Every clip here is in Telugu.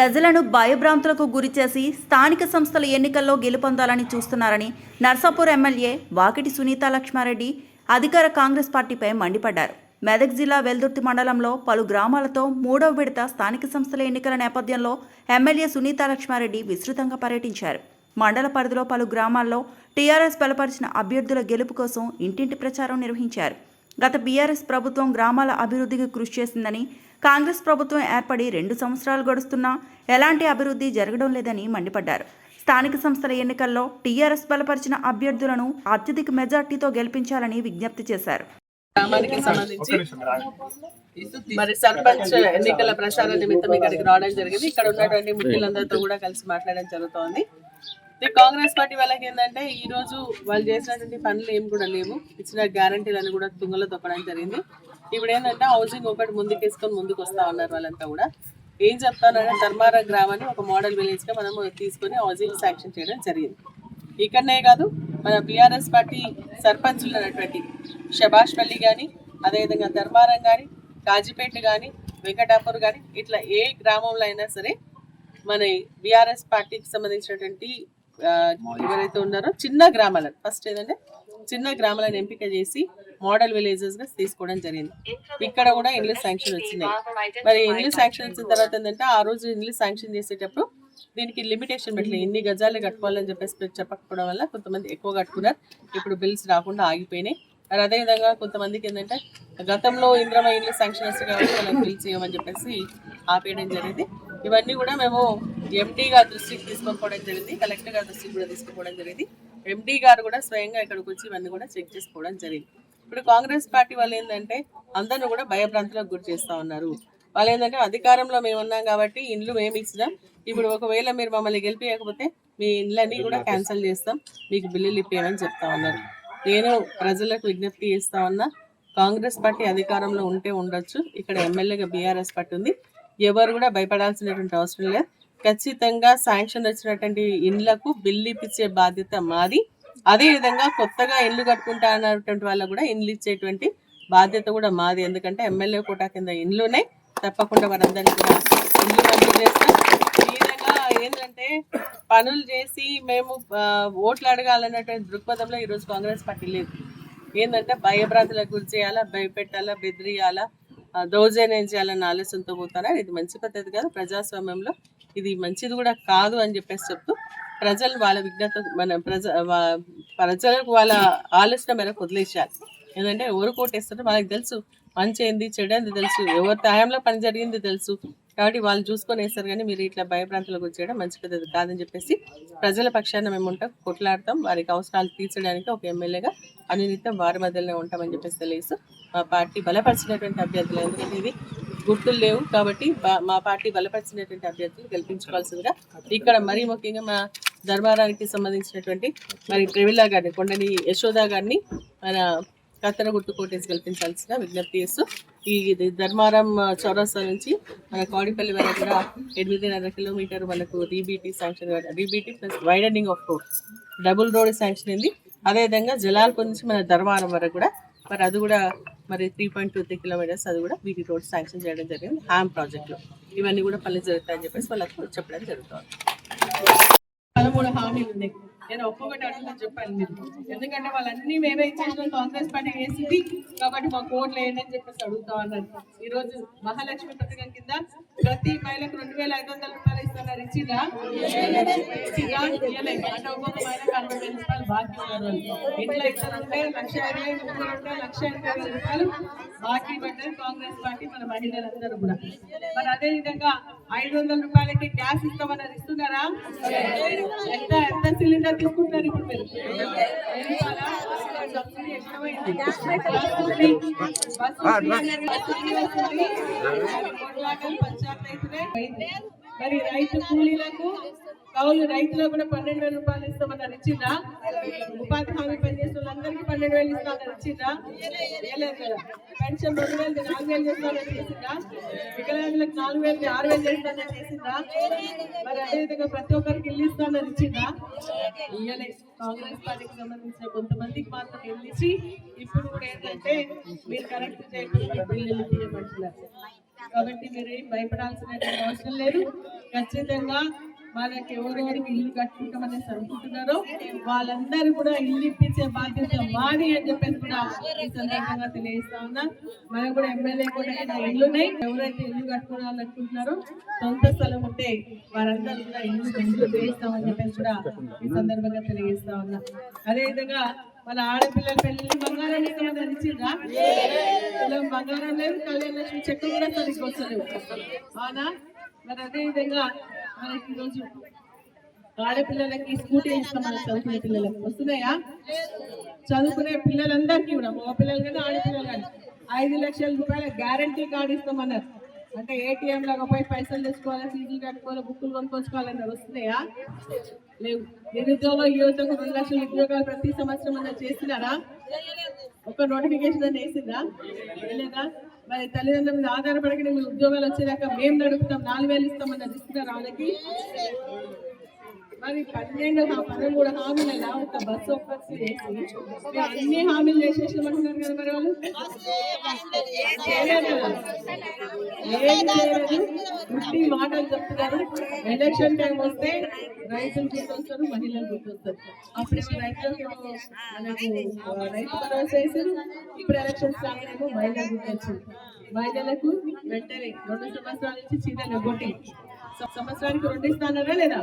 ప్రజలను భయభ్రాంతులకు గురిచేసి స్థానిక సంస్థల ఎన్నికల్లో గెలుపొందాలని చూస్తున్నారని నర్సాపూర్ ఎమ్మెల్యే వాకిటి సునీతా లక్ష్మారెడ్డి అధికార కాంగ్రెస్ పార్టీపై మండిపడ్డారు. మెదక్ జిల్లా వెల్దుర్తి మండలంలో పలు గ్రామాలతో 3వ విడత స్థానిక సంస్థల ఎన్నికల నేపథ్యంలో ఎమ్మెల్యే సునీతా లక్ష్మారెడ్డి విస్తృతంగా పర్యటించారు. మండల పరిధిలో పలు గ్రామాల్లో టీఆర్ఎస్ బలపరిచిన అభ్యర్థుల గెలుపు కోసం ఇంటింటి ప్రచారం నిర్వహించారు. గత బీఆర్ఎస్ ప్రభుత్వం గ్రామాల అభివృద్ధికి కృషి చేసిందని, కాంగ్రెస్ ప్రభుత్వం ఏర్పడి 2 సంవత్సరాలు గడుస్తున్నా ఎలాంటి అభివృద్ధి జరగడం లేదని మండిపడ్డారు. స్థానిక సంస్థల ఎన్నికల్లో టీఆర్ఎస్ బలపరిచిన అభ్యర్థులను అత్యధిక మెజార్టీతో గెలిపించాలని విజ్ఞప్తి చేశారు. గ్రామానికి సంబంధించి మరి సర్పంచ్ ఎన్నికల ప్రచార నిమిత్తం ఇక్కడికి రావడం జరిగింది. ఇక్కడ ఉన్నటువంటి ముఖ్యులందరితో కూడా కలిసి మాట్లాడడం జరుగుతోంది. కాంగ్రెస్ పార్టీ వాళ్ళకి ఏంటంటే ఈ రోజు వాళ్ళు చేసినటువంటి పనులు ఏం కూడా లేవు, ఇచ్చిన గ్యారంటీలను కూడా తుంగలో తొక్కడం జరిగింది. ఇప్పుడు ఏంటంటే హౌసింగ్ ఒకటి ముందుకేసుకొని ముందుకు వస్తా ఉన్నారు. వాళ్ళంతా కూడా ఏం చెప్తానంటే ధర్మారం గ్రామాన్ని ఒక మోడల్ విలేజ్ గా మనం తీసుకొని హౌసింగ్ శాంక్షన్ చేయడం జరిగింది. ఇక్కడనే కాదు, మన బీఆర్ఎస్ పార్టీ సర్పంచులు ఉన్నటువంటి షబాష్ పల్లి కానీ, అదేవిధంగా ధర్మారం కానీ, కాజీపేట కానీ, వెంకటాపూర్ కానీ, ఇట్లా ఏ గ్రామంలో అయినా సరే మన బీఆర్ఎస్ పార్టీకి సంబంధించినటువంటి ఎవరైతే ఉన్నారో చిన్న గ్రామాలను ఫస్ట్ ఏంటంటే చిన్న గ్రామాలను ఎంపిక చేసి మోడల్ విలేజెస్ గా తీసుకోవడం జరిగింది. ఇక్కడ కూడా ఇండ్లు శాంక్షన్ వచ్చినాయి. మరి ఇండ్లు శాంక్షన్ వచ్చిన తర్వాత ఏంటంటే ఆ రోజు ఇండ్లు శాంక్షన్ చేసేటప్పుడు దీనికి లిమిటేషన్ పెట్టలేదు, ఇన్ని గజాలు కట్టుకోవాలని చెప్పేసి చెప్పకపోవడం వల్ల కొంతమంది ఎక్కువ కట్టుకున్నారు. ఇప్పుడు బిల్స్ రాకుండా ఆగిపోయినాయి. మరి అదేవిధంగా కొంతమందికి ఏంటంటే గతంలో ఇంద్రమ ఇండ్లు శాంక్షన్ వస్తాయి కాబట్టి వాళ్ళకి బిల్స్ ఇవ్వమని చెప్పేసి ఆపేయడం జరిగింది. ఇవన్నీ కూడా మేము ఎండీ గారి దృష్టికి తీసుకోకపోవడం జరిగింది, కలెక్టర్ గారి దృష్టికి కూడా తీసుకోవడం జరిగింది. ఎండీ గారు కూడా స్వయంగా ఇక్కడికి వచ్చి ఇవన్నీ కూడా చెక్ చేసుకోవడం జరిగింది. ఇప్పుడు కాంగ్రెస్ పార్టీ వాళ్ళు ఏంటంటే అందరిని కూడా భయభ్రాంతులకు గురి చేస్తూ ఉన్నారు. వాళ్ళు ఏంటంటే అధికారంలో మేము ఉన్నాం కాబట్టి ఇండ్లు మేము ఇచ్చినాం, ఇప్పుడు ఒకవేళ మీరు మమ్మల్ని గెలిపించకపోతే మీ ఇండ్లన్నీ కూడా క్యాన్సిల్ చేస్తాం, మీకు బిల్లులు ఇప్పేయమని చెప్తా ఉన్నారు. నేను ప్రజలకు విజ్ఞప్తి చేస్తా ఉన్నా, కాంగ్రెస్ పార్టీ అధికారంలో ఉంటే ఉండొచ్చు, ఇక్కడ ఎమ్మెల్యేగా బీఆర్ఎస్ పార్టీ ఉంది. ఎవరు కూడా భయపడాల్సినటువంటి అవసరం లేదు. ఖచ్చితంగా శాంక్షన్ వచ్చినటువంటి ఇండ్లకు బిల్లు ఇప్పించే బాధ్యత మాది. అదేవిధంగా కొత్తగా ఇల్లు కట్టుకుంటా అన్నటువంటి వాళ్ళకు కూడా ఇండ్లు ఇచ్చేటువంటి బాధ్యత కూడా మాది. ఎందుకంటే ఎమ్మెల్యే కోటా కింద ఇండ్లునే తప్పకుండా వారందరినీ కూడా ఇల్లు మంజూరు చేస్తాం. ఈ విధంగా ఏంటంటే పనులు చేసి మేము ఓట్లు అడగాలన్నటువంటి దృక్పథంలో ఈరోజు కాంగ్రెస్ పార్టీ లేదు. ఏంటంటే భయభ్రాంతులకు గురి చేయాలా, భయపెట్టాలా, బెదిరియాలా, దౌర్జన్యం చేయాలన్న ఆలోచనతో పోతారా. ఇది మంచి పద్ధతి కాదు. ప్రజాస్వామ్యంలో ఇది మంచిది కూడా కాదు అని చెప్పేసి చెప్తూ ప్రజలు వాళ్ళ విజ్ఞత మన ప్రజలకు వాళ్ళ ఆలోచన మేరకు వదిలేసేయాలి. ఎందుకంటే ఎవరు కోటేస్తారో వాళ్ళకి తెలుసు, మంచి ఏంది చెడు ఏంది తెలుసు, ఎవరి టైంలో పని జరిగింది తెలుసు. కాబట్టి వాళ్ళు చూసుకొని వేస్తారు. కానీ మీరు ఇట్లా భయప్రాంతాలకు వచ్చేయడం మంచి పద్ధతి కాదని చెప్పేసి ప్రజల పక్షాన మేము ఉంటాం, కొట్లాడతాం. వారికి అవసరాలు తీర్చడానికి ఒక ఎమ్మెల్యేగా అనునిత్యం వారి మధ్యలోనే ఉంటామని చెప్పేసి తెలియదు. మా పార్టీ బలపరిచినటువంటి అభ్యర్థులు, ఎందుకంటే ఇది గుర్తులు లేవు కాబట్టి మా పార్టీ బలపరిచినటువంటి అభ్యర్థులు గెలిపించుకోవాల్సిందిగా ఇక్కడ మరీ ముఖ్యంగా మా ధర్మారానికి సంబంధించినటువంటి మరి ప్రవీల గారిని, కొండని యశోద గారిని మన కత్తెర గుర్తు కోటేసి గెలిపించాల్సిన విజ్ఞప్తి చేస్తూ ఈ ధర్మారం చౌరస్తా నుంచి మన కోడిపల్లి వరకు కూడా 8.5 కిలోమీటర్ మనకు DBT sanction, DBT plus widening of road, double road sanction అయింది. అదేవిధంగా జలాల్పూర్ నుంచి మన ధర్మారం వరకు కూడా మరి అది కూడా మరి 3.23 కిలోమీటర్స్ అది కూడా బీటీ రోడ్ శాంక్షన్ చేయడం జరిగింది హ్యామ్ ప్రాజెక్టులో. ఇవన్నీ కూడా పనులు జరుగుతాయని చెప్పేసి వాళ్ళకు చెప్పడం జరుగుతుంది. 13 హామీలు ఉన్నాయి. నేను ఒక్కొక్కటి అడుగుతా చెప్పాను మీరు, ఎందుకంటే వాళ్ళన్నీ మేమే ఇచ్చేసిన కాంగ్రెస్ పార్టీ వేసింది కాబట్టి మా కోట్లు వేయండి అని చెప్పేసి అడుగుతా ఉన్నారు. ఈ రోజు మహాలక్ష్మి పథకం కింద ప్రతి మహిళకు 2,500 రూపాయలు ఇస్తున్నారు. ఇచ్చిరా? అంటే ఒక్కొక్క మహిళకు 60,000 రూపాయలు బాకీ ఉన్నారు. ఇంట్లో ఇద్దరు ఉంటే 1,20,000, ముగ్గురు ఉంటే 1,80,000 రూపాయలు బాకీ పడ్డారు కాంగ్రెస్ పార్టీ మన మహిళలందరూ కూడా. మరి అదే విధంగా 500 రూపాయలకి గ్యాస్ ఇస్తామన్నారు, ఇస్తున్నారా? ఎంత సిలిండర్ తీసుకుంటారు ఇప్పుడు మీరు? మరి రైతు కూలీలకు, కౌలు రైతులకు కూడా 12,000 రూపాయలు ఇస్తామన్నారు, ఇచ్చిందా? ఉపాధి హామీ పనిచేసే వాళ్ళందరికీ 12,000 ఇస్తామన్నారు, ఇచ్చిందా? ఇవ్వలేదు కదా. పెన్షన్ 2,000 4,000 చేస్తామని చేసిందా? వికలాంగులకు 4,000 6,000 చేస్తామని చేసిందా? మరి అదేవిధంగా ప్రతి ఒక్కరికి ఇల్లు ఇస్తామని ఇచ్చిందా? ఇవ్వలేదు. కాంగ్రెస్ పార్టీకి సంబంధించిన కొంతమందికి మాత్రం ఇల్లు ఇచ్చి ఇప్పుడు కూడా ఏంటంటే మీరు కరెక్ట్ చేయకుండా బిల్లులు తీయమంటున్నారు. కాబట్టి మీరు ఏం భయపడాల్సిన అవసరం లేదు. ఖచ్చితంగా మనకి ఎవరెవరికి ఇల్లు కట్టుకుంటామనేసి అనుకుంటున్నారో వాళ్ళందరూ కూడా ఇల్లు ఇప్పించే బాధ్యత మాది అని చెప్పేసి కూడా ఈ సందర్భంగా తెలియజేస్తా ఉన్నా. మనకు కూడా ఎమ్మెల్యే కూడా ఇల్లున్నాయి. ఎవరైతే ఇల్లు కట్టుకోవాలనుకుంటున్నారో సొంత స్థలం ఉంటే వారందరూ కూడా ఇల్లు చేయిస్తామని చెప్పేసి కూడా ఈ సందర్భంగా తెలియజేస్తా ఉన్నా. అదేవిధంగా మన ఆడపిల్లల పెళ్లి బంగారం ఇస్తామని ఇచ్చిందా? బంగారం లేదు, కళ్యాణ లక్ష్మి చెక్కులు కూడా సరిగ్గా వస్తలేవు. అవునా? మరి అదేవిధంగా మనకి ఈరోజు ఆడపిల్లలకి స్కూటీ ఇస్తామని చదువుకునే పిల్లలకి వస్తున్నాయా? చదువుకునే పిల్లలందరికీ కూడా మగ పిల్లలు కానీ ఆడపిల్లలు కానీ 5 లక్షల రూపాయల గ్యారంటీ కార్డు ఇస్తామన్నారు. అంటే ఏటీఎం లాగా పోయి పైసలు తెచ్చుకోవాలి, ఫీజులు కట్టుకోవాలి, బుక్కులు కొనుక్కొచ్చుకోవాలన్నారు. వస్తున్నాయా? లేవు. నిరుద్యోగ యువతకు 2 లక్షల ఉద్యోగాలు ప్రతి సంవత్సరం అన్న చేసినారా? ఒక నోటిఫికేషన్ అని వేసిందా? లేదా? మరి తల్లిదండ్రుల మీద ఆధారపడకుండా మీరు ఉద్యోగాలు వచ్చేదాకా మేము నడుపుతాం, 4,000 ఇస్తామన్నది ఇస్తున్నారు వాళ్ళకి. మరి 13 హామీలలో ఒక బస్సు ఒక్కటి వేసి అన్ని హామీలు చేసేసామంటున్నారు కదా. మరి వాళ్ళు పుట్టి మాటలు చెప్తున్నారు. ఎలక్షన్ టైం వస్తే రైతులు గుర్తొస్తారు, మహిళలు గుర్తొస్తారు. అప్పుడు రైతులకు మనకు రైతు భరోసా వేసారు. ఇప్పుడు ఎలక్షన్స్ రాగానేమో మహిళలు గుర్తొచ్చారు. మహిళలకు వెంటనే 2 సంవత్సరాల నుంచి చీరలు కొట్టి సంవత్సరానికి 2 ఇస్తానరా లేదా?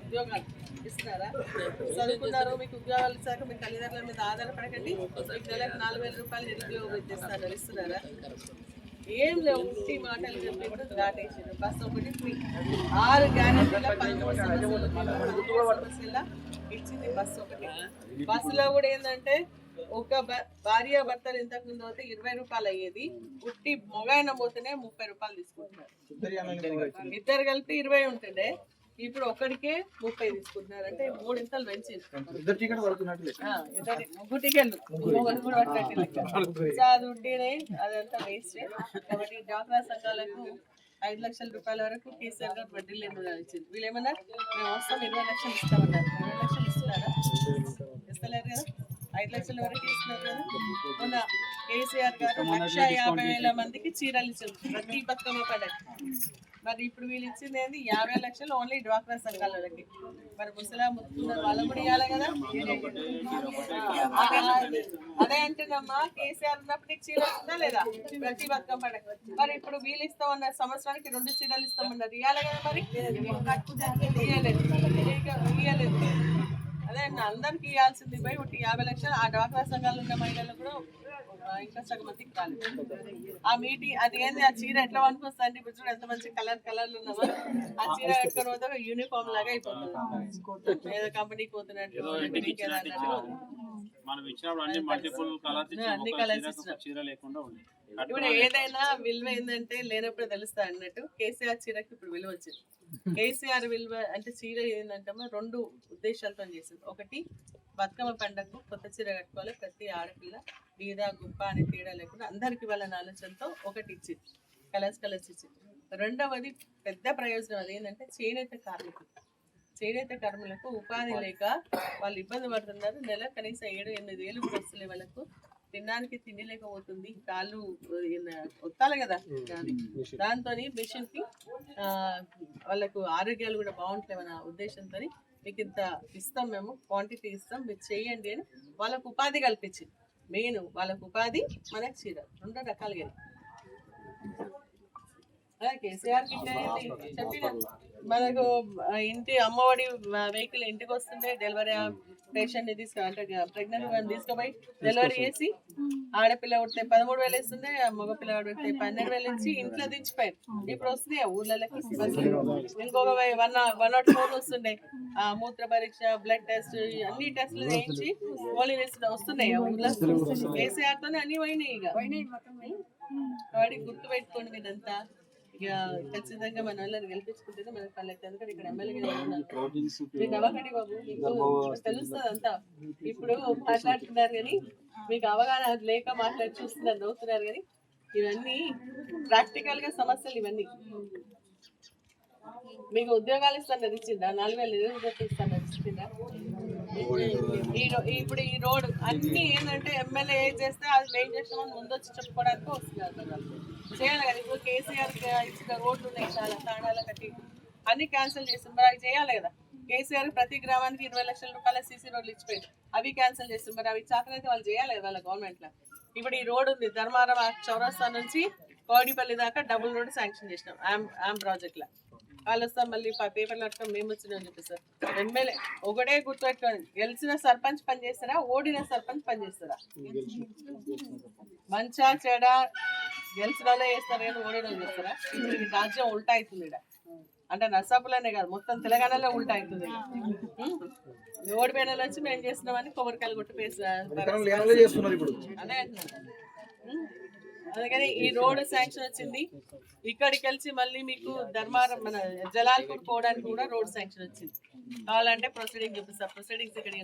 ఉద్యోగాలు ఇస్తున్నారా? చదువుకున్నారు, మీకు ఉద్యోగాలు ఇచ్చాక మీ తల్లిదండ్రుల మీద ఆధారపడకండి. మీకు నెలకు 4,000 రూపాయలు నిరుద్యోగం ఇస్తారా? ఇస్తున్నారా? ఏం లేవు. ఉట్టి మాటలు చెప్పి దాటేసారు. బస్సు ఒకటి ఫ్రీ. 6 గ్యారెంటీల 13 సమస్యల ఇచ్చింది బస్సు ఒకటి. బస్సులో కూడా ఏంటంటే ఒక భార్య భర్తలు ఇంతకు ముందు అయితే 20 రూపాయలు అయ్యేది. ఉట్టి మొగాయన పోతేనే 30 రూపాయలు తీసుకుంటున్నారు. ఇద్దరు కలిపి 20 ఉంటుండే, ఇప్పుడు ఒక్కడికే 30 తీసుకుంటున్నారు. అంటే 3 ఇంతలు పెంచింది. ముగ్గురు టికెట్లు ఉంటేనే అదంతా వేస్ట్. కాబట్టి డ్వాక్రా సంఘాలకు 5 లక్షల రూపాయల వరకు కేసీఆర్ గారు వడ్డీ లేని ఇచ్చింది. వీళ్ళు ఏమన్నారు? మేము వస్తాం 20 లక్షలు ఇస్తామన్నారు. 20 లక్షలు ఇస్తున్నారా? ఇస్తలేరు కదా. 5 లక్షల వరకు ఇస్తున్నారు కదా. మొన్న కేసీఆర్ గారు 1,50,000 మందికి చీరలు ఇచ్చారు ప్రతి బతుకమ్మ పండుగ. మరి ఇప్పుడు వీళ్ళు ఇచ్చింది ఏంది? 50 లక్షలు ఓన్లీ డ్వాక్రా సంఘాలకి. మరి ముసలా ముస్తున్నారు, వాళ్ళకు కూడా ఇవ్వాలి కదా. అదే అంటున్నమ్మా, కేసీఆర్ ఉన్నప్పుడు చీర ఇస్తుందా లేదా ప్రతి బతుకమ్మ పండుగ? మరి ఇప్పుడు వీళ్ళు ఇస్తామన్నారు, సంవత్సరానికి 2 చీరలు ఇస్తామన్నారు, ఇవ్వాలి కదా. మరి ఇవ్వలేదు. అదే అందరికి ఇవ్వాల్సింది పోయి ఒకటి 50 లక్షలు ఆ డ్వాక్రా సంఘాలు ఉన్న మహిళలు కూడా ఇంకా సగం మందికి కాలేదు. ఆ మీటింగ్ అది ఏంది? ఆ చీర ఎట్లా పనికొస్తా అంటే ఇప్పుడు చూడు ఎంత మంచి కలర్లు ఉన్నామా. ఆ చీర కట్టుకొని పోతే ఒక యూనిఫామ్ లాగా అయిపోతుంది. ఏదో కంపెనీకి పోతున్నట్టు అన్ని కలర్స్ ఇస్తున్నారు. ఇప్పుడు ఏదైనా విలువ ఏంటంటే లేనప్పుడు తెలుస్తా అన్నట్టు కేసీఆర్ చీరకి ఇప్పుడు విలువ వచ్చింది. కేసీఆర్ విలువ అంటే చీర ఏంటంటే 2 ఉద్దేశాలతో చేసింది. ఒకటి, బతుకమ్మ పండుగకు కొత్త చీర కట్టుకోవాలి, ప్రతి ఆడపిల్ల బీద గుప్ప అనే తేడా లేకుండా అందరికి వాళ్ళని ఆలోచనతో ఒకటి ఇచ్చింది, కలర్స్ ఇచ్చింది. రెండవది పెద్ద ప్రయోజనం అది ఏంటంటే చేనేత కార్మికులకు ఉపాధి లేక వాళ్ళు ఇబ్బంది పడుతున్నారు. నెల కనీసం 7-8 వేలు వస్తులే వాళ్ళకు. తినడానికి తిండి లేకపోతుంది, కాళ్ళు ఒత్తాలి కదా. దాంతో మిషన్ కి వాళ్ళకు ఆరోగ్యాలు కూడా బాగుంటాయన్న ఉద్దేశంతో మీకు ఇంత ఇస్తాం, మేము క్వాంటిటీ ఇస్తాం, మీరు చేయండి అని వాళ్ళకు ఉపాధి కల్పించింది. మెయిన్ వాళ్ళకు ఉపాధి, మనకు చీర, 2 రకాలుగా. కేసీఆర్ చెప్పిన మనకు ఇంటి అమ్మఒడి వెహికల్ ఇంటికి వస్తుంటే డెలివరీ పేషెంట్ ని అంటే ప్రెగ్నెంట్ తీసుకుపోయి డెలివరీ చేసి ఆడపిల్ల ఉడితే 13,000 ఇస్తుండే, మగపిల్ల ఉడితే 12,000 ఇచ్చి ఇంట్లో దించిపోయారు. ఇప్పుడు వస్తున్నాయి ఊళ్ళకి. ఇంకొక 104 వస్తుండే, మూత్ర పరీక్ష, బ్లడ్ టెస్ట్, అన్ని టెస్టులు చేయించి గోళీలు వస్తున్నాయి ఊళ్ళో. కేసీఆర్ తోనే అన్ని పోయినాయి. ఇక వాడికి గుర్తు పెట్టుకోండి మీరంతా. ఇక ఖచ్చితంగా మన వాళ్ళని గెలిపించుకుంటేనే మనకు పల్లెత్తే. ఎందుకంటే ఇక్కడ ఎమ్మెల్యేగా మీకు అవగాహన బాబు, మీకు తెలుస్తుంది అంతా. ఇప్పుడు మాట్లాడుతున్నారు కానీ మీకు అవగాహన లేక మాట్లాడి చూస్తున్నారు, నవ్వుతున్నారు కానీ ఇవన్నీ ప్రాక్టికల్ గా సమస్యలు. ఇవన్నీ మీకు ఉద్యోగాలు ఇస్తాను ఇచ్చిందా? 4,000 ఇస్తాను ఇచ్చిందా? ఇప్పుడు ఈ రోడ్ అన్ని ఏంటంటే ఎమ్మెల్యే ఏం చేస్తే అది మేము చేస్తామని ముందు వచ్చి చెప్పుకోవడానికి వస్తుంది. చేయాలి కదా. ఇప్పుడు కేసీఆర్ ఇచ్చిన రోడ్లు ఉన్నాయి చాలా తాణాల కట్టి, అన్ని క్యాన్సిల్ చేస్తుంది. మరి అవి చేయాలి కదా. కేసీఆర్ ప్రతి గ్రామానికి 20 లక్షల రూపాయల సీసీ రోడ్లు ఇచ్చిపోయింది, అవి క్యాన్సిల్ చేస్తుంది. మరి అవి చాకరైతే వాళ్ళు చేయాలి కదా వాళ్ళ గవర్నమెంట్ లో. ఇప్పుడు ఈ రోడ్ ఉంది ధర్మారం చౌరస్తా నుంచి కోడిపల్లి దాకా డబుల్ రోడ్ శాంక్షన్ చేసినాం ఆమ్ ప్రాజెక్ట్ లో. వాళ్ళు వస్తాం మళ్ళీ పేపర్లు పట్టుకొని మేము వచ్చినామని చెప్పేసారు. ఎమ్మెల్యే ఒకటే గుర్తుపెట్టుకోండి, గెలిచిన సర్పంచ్ పనిచేస్తారా, ఓడిన సర్పంచ్ పనిచేస్తారా? మంచా చెడ గెలిచిన వాళ్ళే చేస్తారు కానీ ఓడిన వాళ్ళు చేస్తారా? ఈ రాజ్యం ఉల్టా అవుతుంది ఇక్కడ. అంటే నర్సాపులనే కాదు, మొత్తం తెలంగాణలో ఉల్టా అవుతుంది. ఓడిపోయిన వచ్చి మేము చేస్తున్నామని కొబ్బరికాయలు కొట్టి అదే అంటున్నాను. అందుకని ఈ రోడ్ శాంక్షన్ వచ్చింది. ఇక్కడికి వెళ్ళి మళ్ళీ మీకు ధర్మారం మన జలాల్పూర్ పోవడానికి కూడా రోడ్ శాంక్షన్ వచ్చింది. కావాలంటే ప్రొసీడింగ్ చూపిస్తా. ప్రొసీడింగ్స్ ఇక్కడ